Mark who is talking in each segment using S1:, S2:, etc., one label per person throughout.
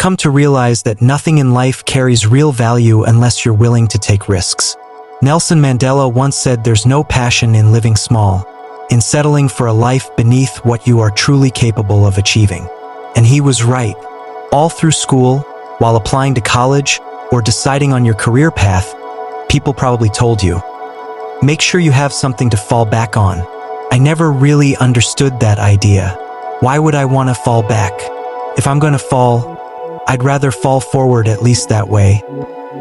S1: come to realize that nothing in life carries real value unless you're willing to take risks. Nelson Mandela once said there's no passion in living small, in settling for a life beneath what you are truly capable of achieving. And he was right. All through school, while applying to college, or deciding on your career path, people probably told you, make sure you have something to fall back on. I never really understood that idea. Why would I want to fall back? If I'm going to fall, I'd rather fall forward, at least that way.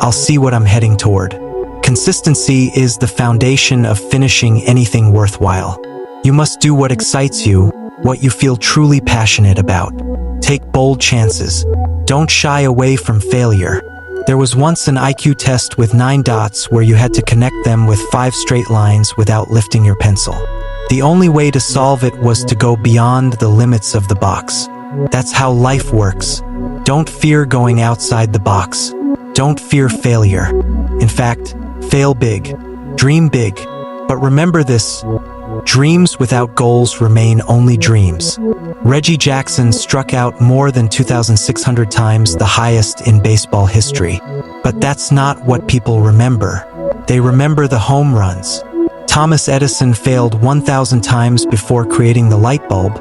S1: I'll see what I'm heading toward. Consistency is the foundation of finishing anything worthwhile. You must do what excites you, what you feel truly passionate about. Take bold chances. Don't shy away from failure. There was once an IQ test with 9 dots where you had to connect them with 5 straight lines without lifting your pencil. The only way to solve it was to go beyond the limits of the box. That's how life works. Don't fear going outside the box. Don't fear failure. In fact, fail big. Dream big. But remember this, dreams without goals remain only dreams. Reggie Jackson struck out more than 2,600 times, the highest in baseball history. But that's not what people remember. They remember the home runs. Thomas Edison failed 1,000 times before creating the light bulb,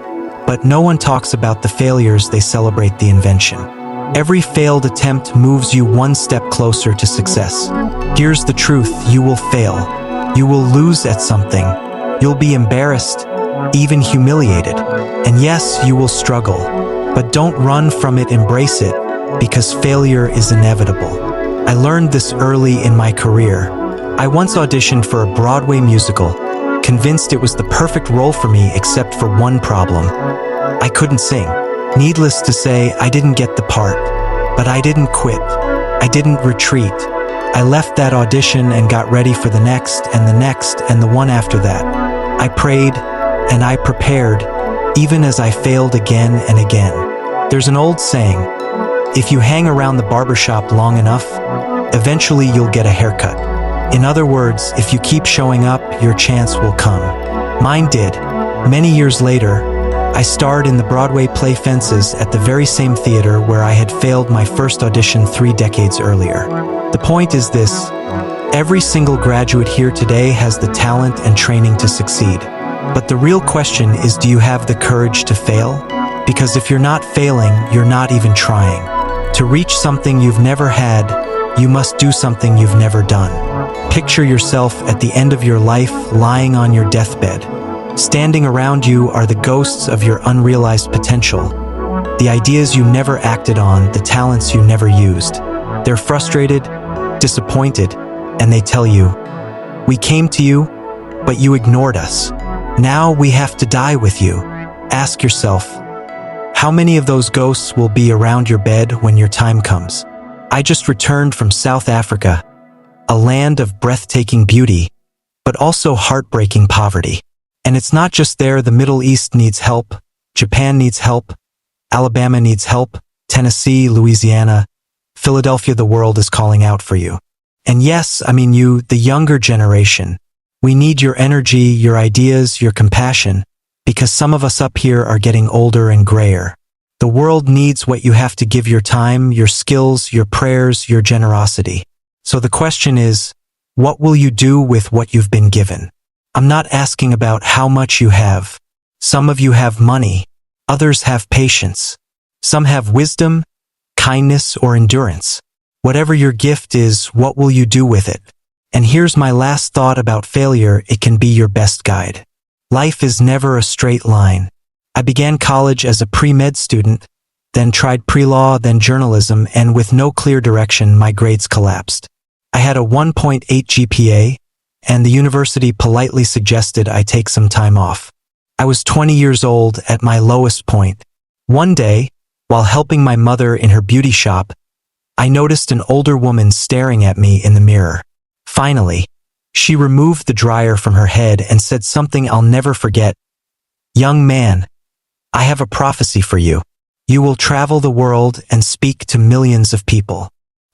S1: but no one talks about the failures, they celebrate the invention. Every failed attempt moves you one step closer to success. Here's the truth, you will fail. You will lose at something. You'll be embarrassed, even humiliated. And yes, you will struggle. But don't run from it, embrace it, because failure is inevitable. I learned this early in my career. I once auditioned for a Broadway musical, convinced it was the perfect role for me except for one problem. I couldn't sing. Needless to say, I didn't get the part. But I didn't quit. I didn't retreat. I left that audition and got ready for the next and the next and the one after that. I prayed and I prepared, even as I failed again and again. There's an old saying, if you hang around the barbershop long enough, eventually you'll get a haircut. In other words, if you keep showing up, your chance will come. Mine did. Many years later, I starred in the Broadway play Fences at the very same theater where I had failed my first audition 3 decades earlier. The point is this, every single graduate here today has the talent and training to succeed. But the real question is, do you have the courage to fail? Because if you're not failing, you're not even trying. To reach something you've never had, you must do something you've never done. Picture yourself at the end of your life, lying on your deathbed. Standing around you are the ghosts of your unrealized potential, the ideas you never acted on, the talents you never used. They're frustrated, disappointed, and they tell you, we came to you, but you ignored us. Now we have to die with you. Ask yourself, how many of those ghosts will be around your bed when your time comes? I just returned from South Africa, a land of breathtaking beauty, but also heartbreaking poverty. And it's not just there. The Middle East needs help, Japan needs help, Alabama needs help, Tennessee, Louisiana, Philadelphia, the world is calling out for you. And yes, I mean you, the younger generation. We need your energy, your ideas, your compassion, because some of us up here are getting older and grayer. The world needs what you have to give: your time, your skills, your prayers, your generosity. So the question is, what will you do with what you've been given? I'm not asking about how much you have. Some of you have money, others have patience. Some have wisdom, kindness, or endurance. Whatever your gift is, what will you do with it? And here's my last thought about failure: it can be your best guide. Life is never a straight line. I began college as a pre-med student, then tried pre-law, then journalism, and with no clear direction, my grades collapsed. I had a 1.8 GPA, and the university politely suggested I take some time off. I was 20 years old at my lowest point. One day, while helping my mother in her beauty shop, I noticed an older woman staring at me in the mirror. Finally, she removed the dryer from her head and said something I'll never forget. "Young man, I have a prophecy for you. You will travel the world and speak to millions of people."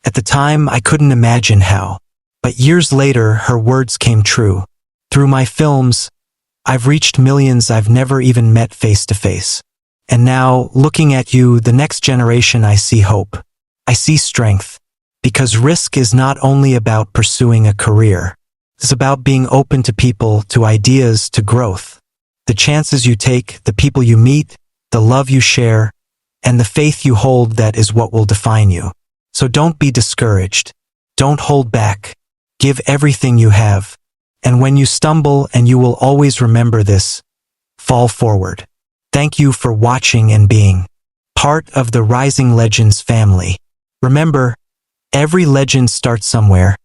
S1: At the time, I couldn't imagine how. But years later, her words came true. Through my films, I've reached millions I've never even met face to face. And now, looking at you, the next generation, I see hope. I see strength. Because risk is not only about pursuing a career. It's about being open to people, to ideas, to growth. The chances you take, the people you meet, the love you share, and the faith you hold, that is what will define you. So don't be discouraged. Don't hold back. Give everything you have. And when you stumble, and you will always remember this, fall forward. Thank you for watching and being part of the Rising Legends family. Remember, every legend starts somewhere,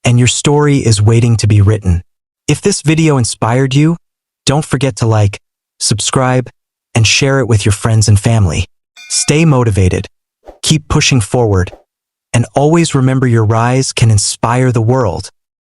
S1: and your story is waiting to be written. If this video inspired you, don't forget to like, subscribe, and share it with your friends and family. Stay motivated, keep pushing forward, and always remember your rise can inspire the world.